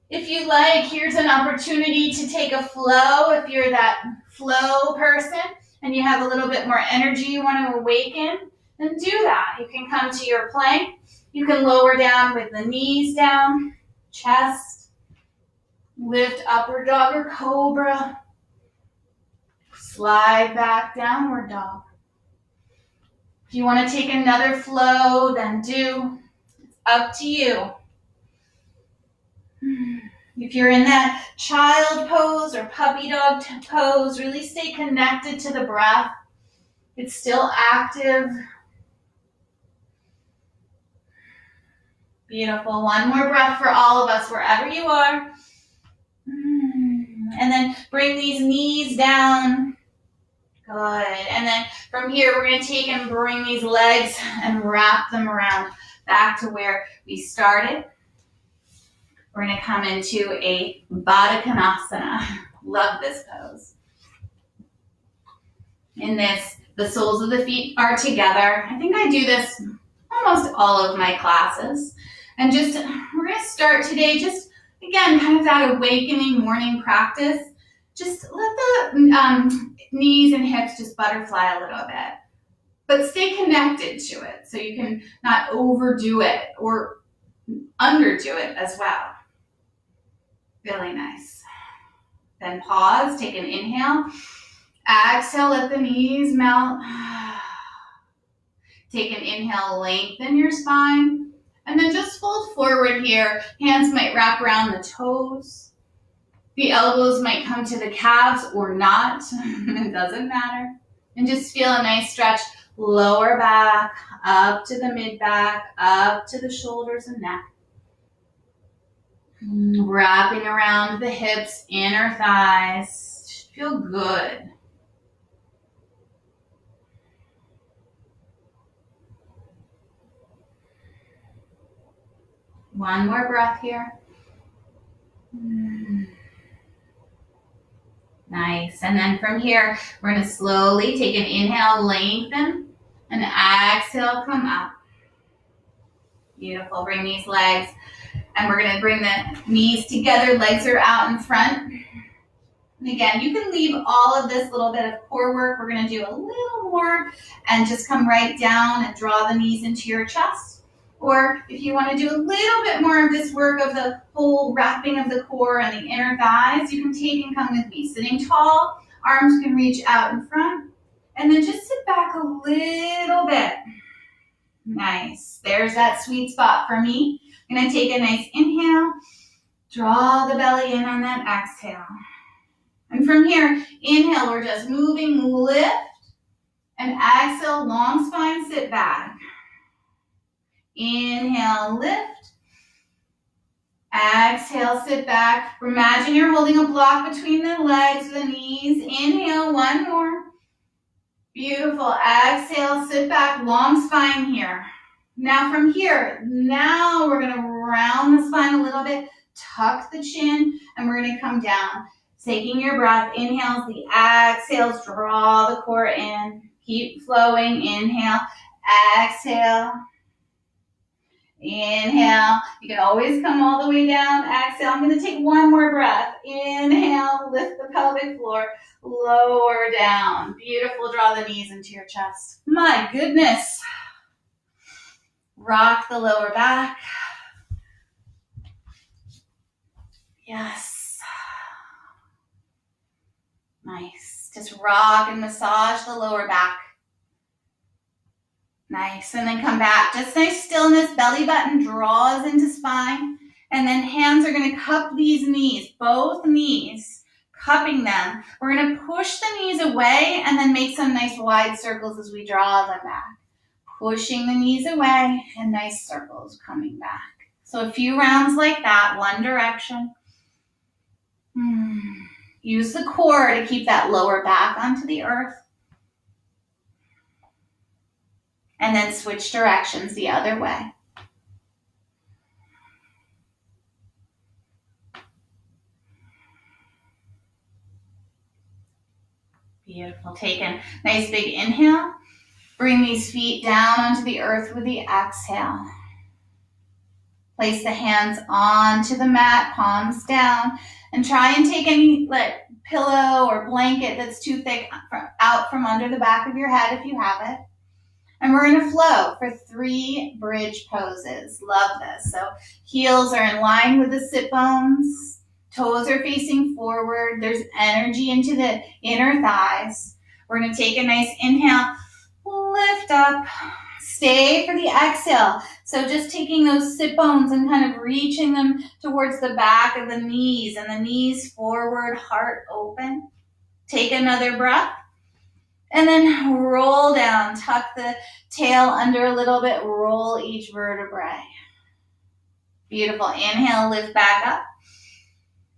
If you like, here's an opportunity to take a flow. If you're that flow person and you have a little bit more energy you want to awaken, then do that. You can come to your plank. You can lower down with the knees down, chest, lift upward dog or cobra, slide back downward dog. If you want to take another flow, then do. It's up to you. If you're in that child pose or puppy dog pose, really stay connected to the breath. It's still active. Beautiful. One more breath for all of us, wherever you are. And then bring these knees down. Good. And then from here, we're going to take and bring these legs and wrap them around back to where we started. We're going to come into a Baddha Konasana. Love this pose. In this, the soles of the feet are together. I think I do this almost all of my classes. And just, we're going to start today, just again, kind of that awakening morning practice. Just let the knees and hips just butterfly a little bit. But stay connected to it so you can not overdo it or underdo it as well. Really nice. Then pause, take an inhale. Exhale, let the knees melt. Take an inhale, lengthen your spine. And then just fold forward here. Hands might wrap around the toes. The elbows might come to the calves or not. It doesn't matter. And just feel a nice stretch. Lower back, up to the mid back, up to the shoulders and neck. Wrapping around the hips, inner thighs. Feel good. One more breath here. Nice. And then from here, we're going to slowly take an inhale, lengthen, and exhale, come up. Beautiful. Bring these legs, and we're going to bring the knees together. Legs are out in front. And again, you can leave all of this little bit of core work. We're going to do a little more and just come right down and draw the knees into your chest. Or if you want to do a little bit more of this work of the whole wrapping of the core and the inner thighs, you can take and come with me. Sitting tall, arms can reach out in front, and then just sit back a little bit. Nice. There's that sweet spot for me. I'm going to take a nice inhale, draw the belly in on that exhale. And from here, inhale, we're just moving, lift, and exhale, long spine, sit back. Inhale, lift. Exhale, sit back. Imagine you're holding a block between the legs, the knees. Inhale, one more. Beautiful. Exhale, sit back, long spine here. Now from here, now we're going to round the spine a little bit, tuck the chin, and we're going to come down. Taking your breath, inhales, the exhales, draw the core in. Keep flowing. Inhale, exhale. Inhale. You can always come all the way down. Exhale. I'm going to take one more breath. Inhale, lift the pelvic floor, lower down. Beautiful. Draw the knees into your chest. My goodness. Rock the lower back. Yes. Nice. Just rock and massage the lower back. Nice. And then come back. Just nice stillness. Belly button draws into spine. And then hands are going to cup these knees, both knees, cupping them. We're going to push the knees away and then make some nice wide circles as we draw them back. Pushing the knees away and nice circles coming back. So a few rounds like that, one direction. Use the core to keep that lower back onto the earth. And then switch directions the other way. Beautiful. Take a nice big inhale. Bring these feet down onto the earth with the exhale. Place the hands onto the mat, palms down, and try and take any pillow or blanket that's too thick out from under the back of your head if you have it. And we're going to flow for 3 bridge poses. Love this. So heels are in line with the sit bones. Toes are facing forward. There's energy into the inner thighs. We're going to take a nice inhale, lift up, stay for the exhale. So just taking those sit bones and kind of reaching them towards the back of the knees and the knees forward, heart open. Take another breath. And then roll down, tuck the tail under a little bit, roll each vertebrae. Beautiful. Inhale, lift back up.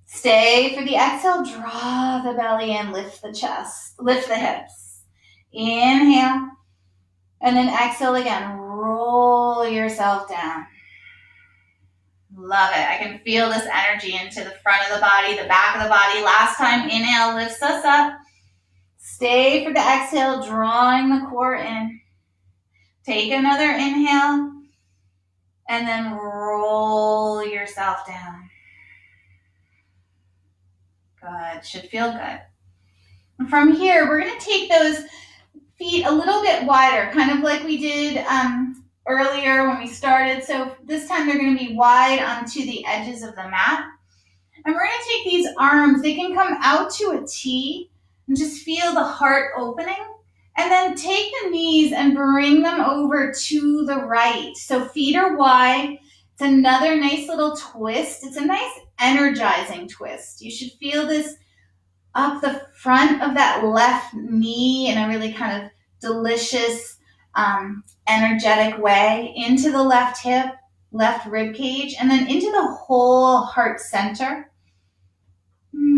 Stay for the exhale, draw the belly in, lift the chest, lift the hips. Inhale, and then exhale again, roll yourself down. Love it. I can feel this energy into the front of the body, the back of the body. Last time, inhale lifts us up. Stay for the exhale, drawing the core in. Take another inhale, and then roll yourself down. Good. Should feel good. And from here, we're going to take those feet a little bit wider, kind of like we did earlier when we started. So this time they're going to be wide onto the edges of the mat. And we're going to take these arms. They can come out to a T and just feel the heart opening. And then take the knees and bring them over to the right. So feet are wide. It's another nice little twist. It's a nice energizing twist. You should feel this up the front of that left knee in a really kind of delicious, energetic way, into the left hip, left rib cage, and then into the whole heart center.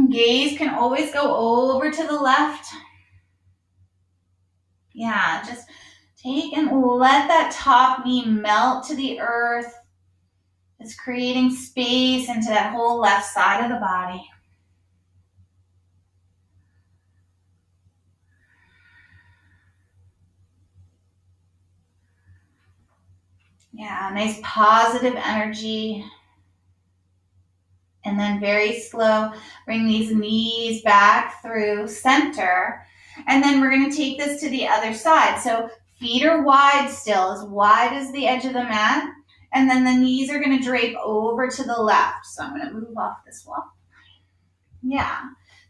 Gaze can always go over to the left. Yeah, just take and let that top knee melt to the earth. It's creating space into that whole left side of the body. Yeah, nice positive energy. And then very slow, bring these knees back through center. And then we're going to take this to the other side. So feet are wide still, as wide as the edge of the mat. And then the knees are going to drape over to the left. So I'm going to move off this wall. Yeah.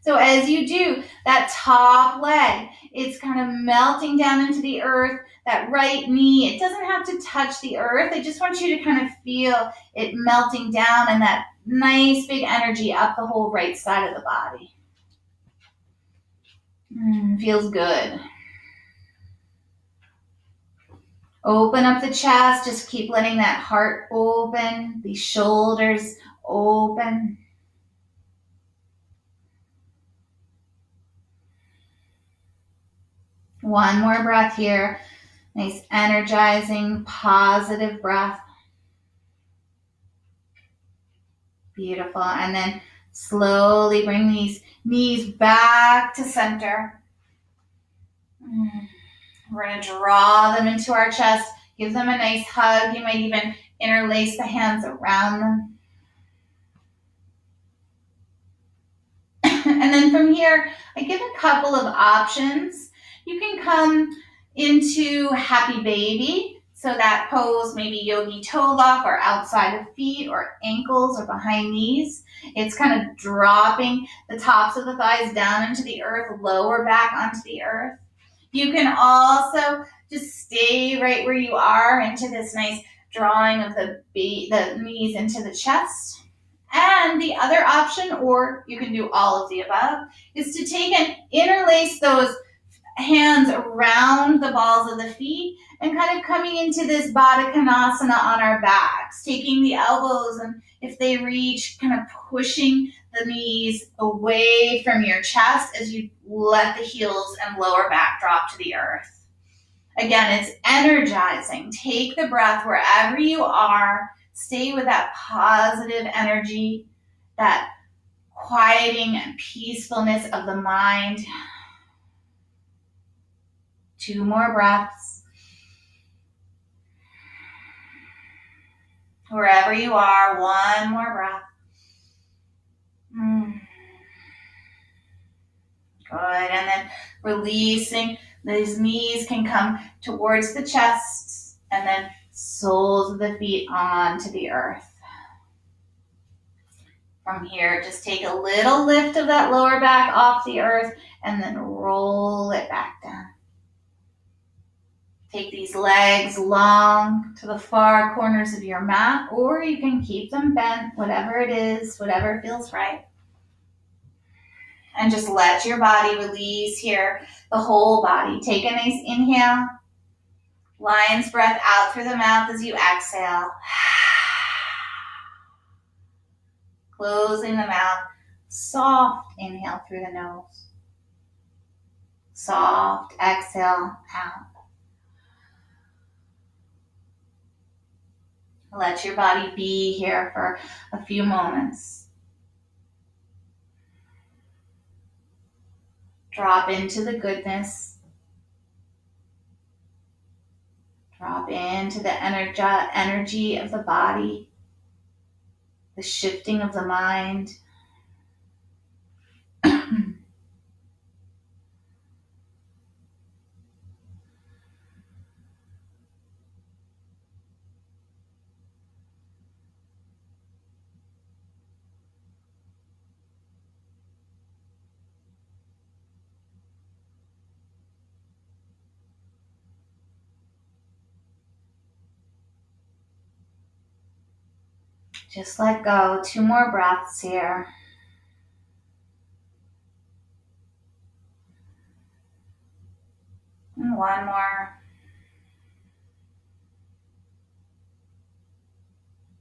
So as you do, that top leg, it's kind of melting down into the earth. That right knee, it doesn't have to touch the earth. I just want you to kind of feel it melting down and that nice big energy up the whole right side of the body. Feels good. Open up the chest. Just keep letting that heart open, the shoulders open. One more breath here. Nice, energizing, positive breath. Beautiful. And then slowly bring these knees back to center. We're going to draw them into our chest. Give them a nice hug. You might even interlace the hands around them. And then from here, I give a couple of options. You can come into happy baby. So that pose, maybe yogi toe lock or outside of feet or ankles or behind knees. It's kind of dropping the tops of the thighs down into the earth, lower back onto the earth. You can also just stay right where you are into this nice drawing of the knees into the chest. And the other option, or you can do all of the above, is to take and interlace those hands around the balls of the feet and kind of coming into this Baddha Konasana on our backs, taking the elbows and if they reach, kind of pushing the knees away from your chest as you let the heels and lower back drop to the earth. Again, it's energizing. Take the breath wherever you are. Stay with that positive energy, that quieting and peacefulness of the mind. 2 more breaths. Wherever you are, 1 more breath. Good. And then releasing. These knees can come towards the chest and then soles of the feet onto the earth. From here, just take a little lift of that lower back off the earth and then roll it back down. Take these legs long to the far corners of your mat, or you can keep them bent, whatever it is, whatever feels right. And just let your body release here, the whole body. Take a nice inhale. Lion's breath out through the mouth as you exhale. Closing the mouth. Soft inhale through the nose. Soft exhale out. Let your body be here for a few moments. Drop into the goodness. Drop into the energy of the body, the shifting of the mind. Just let go. 2 more breaths here. And 1 more.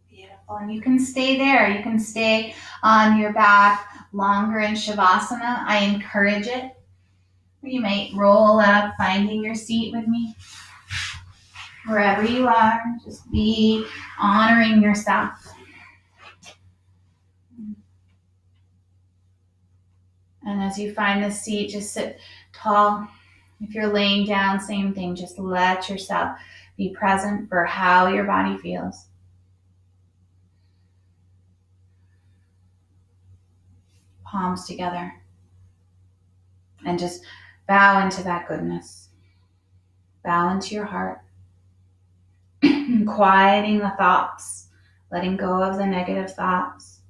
Beautiful. And you can stay there. You can stay on your back longer in Shavasana. I encourage it. You might roll up, finding your seat with me. Wherever you are, just be honoring yourself. And as you find this seat, just sit tall. If you're laying down, same thing. Just let yourself be present for how your body feels. Palms together. And just bow into that goodness. Bow into your heart. quieting the thoughts, letting go of the negative thoughts,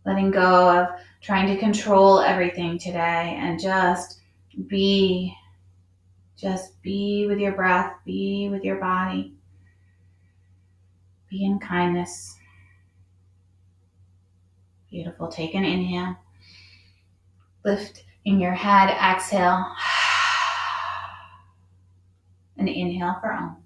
letting go of trying to control everything today, and just be with your breath, be with your body, be in kindness. Beautiful. Take an inhale. Lift in your head. Exhale. And inhale for Om.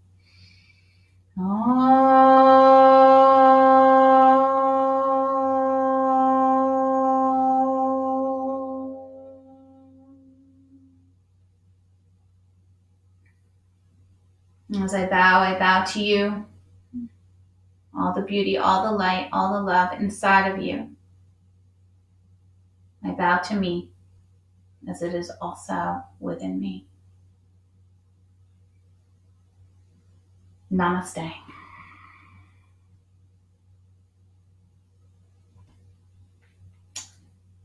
As I bow to you. All the beauty, all the light, all the love inside of you. I bow to me as it is also within me. Namaste.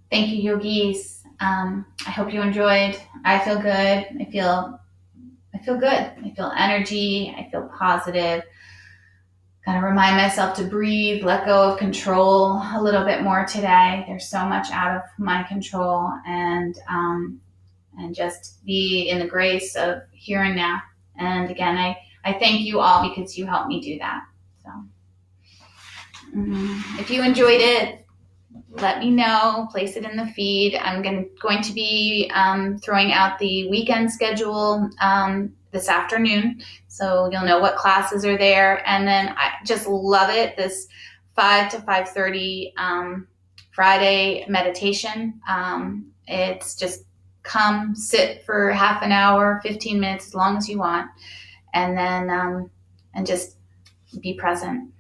Thank you, yogis. I hope you enjoyed. I feel good. I feel good. I feel energy. I feel positive. Gotta remind myself to breathe, let go of control a little bit more today. There's so much out of my control, and just be in the grace of here and now. And again, I thank you all because you helped me do that. So if you enjoyed it, let me know, place it in the feed. I'm going to be throwing out the weekend schedule this afternoon, so you'll know what classes are there. And then I just love it, this 5 to 5:30 Friday meditation. It's just come sit for half an hour, 15 minutes, as long as you want, and then and just be present.